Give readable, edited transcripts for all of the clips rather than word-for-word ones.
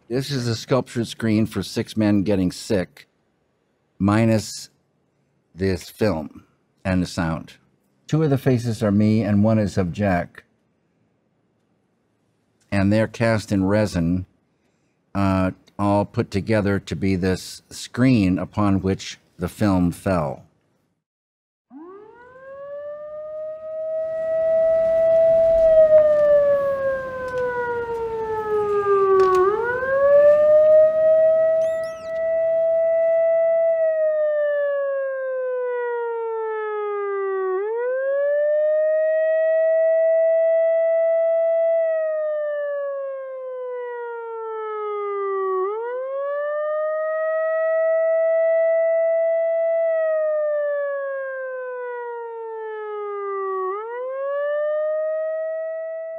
This is a sculpture screen for 6 men getting sick, minus this film and the sound. 2 of the faces are me and 1 is of Jack. And they're cast in resin, all put together to be this screen upon which the film fell.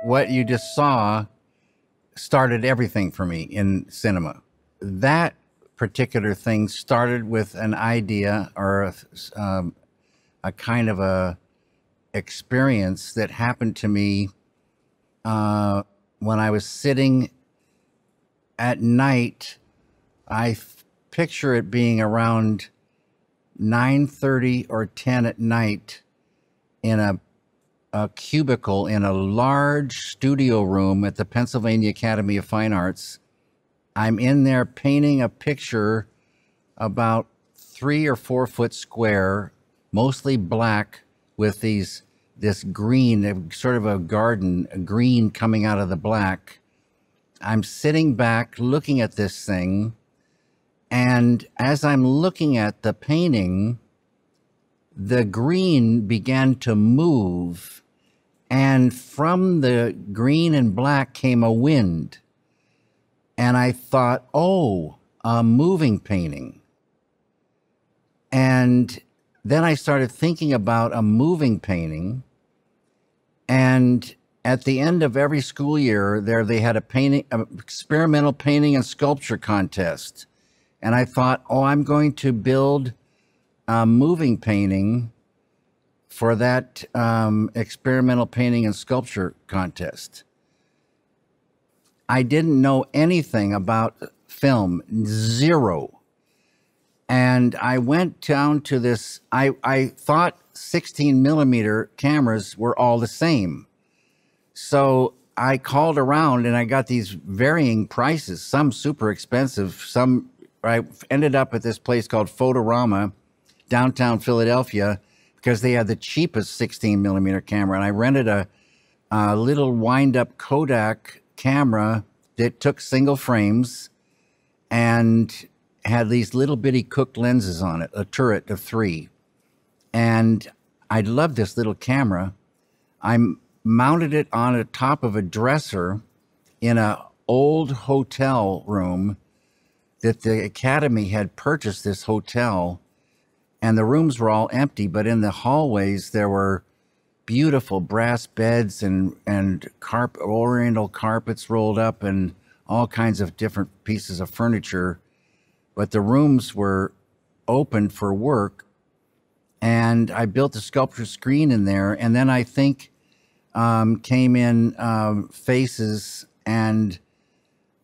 What you just saw started everything for me in cinema. That particular thing started with an idea or a kind of a experience that happened to me when I was sitting at night. I picture it being around 9:30 or 10 at night in a cubicle in a large studio room at the Pennsylvania Academy of Fine Arts. I'm in there painting a picture about 3 or 4 foot square, mostly black, with this green, sort of a garden, a green coming out of the black. I'm sitting back looking at this thing, and as I'm looking at the painting, the green began to move. And from the green and black came a wind. And I thought, oh, a moving painting. And then I started thinking about a moving painting. And at the end of every school year, they had an experimental painting and sculpture contest. And I thought, oh, I'm going to build a moving painting for that experimental painting and sculpture contest. I didn't know anything about film, zero. And I went down to this, I thought 16 millimeter cameras were all the same. So I called around and I got these varying prices, some super expensive, some, I ended up at this place called Photorama, downtown Philadelphia, because they had the cheapest 16 millimeter camera. And I rented a little wind-up Kodak camera that took single frames and had these little bitty cooked lenses on it, a turret of 3. And I loved this little camera. I mounted it on the top of a dresser in an old hotel room that the Academy had purchased, this hotel. And the rooms were all empty, but in the hallways there were beautiful brass beds and oriental carpets rolled up and all kinds of different pieces of furniture. But the rooms were open for work. And I built a sculpture screen in there. And then I think came in faces and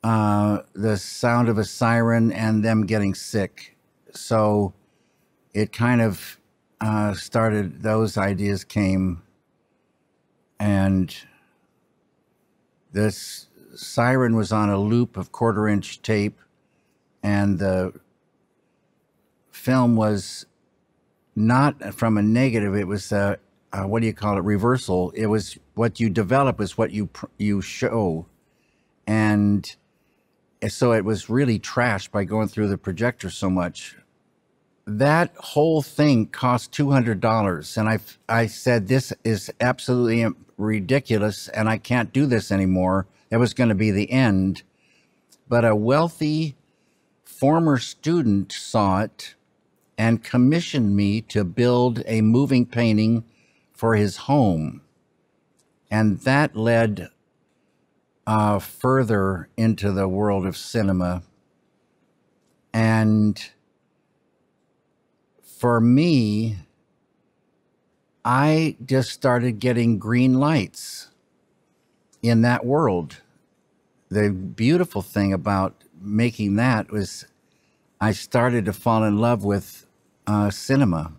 the sound of a siren and them getting sick. So it kind of started, those ideas came, and this siren was on a loop of 1/4-inch tape, and the film was not from a negative, it was what do you call it, reversal. It was what you develop is what you show, and so it was really trashed by going through the projector so much. That whole thing cost $200, and I said, this is absolutely ridiculous, and I can't do this anymore. That was going to be the end. But a wealthy former student saw it and commissioned me to build a moving painting for his home. And that led further into the world of cinema. And for me, I just started getting green lights in that world. the beautiful thing about making that was I started to fall in love with cinema.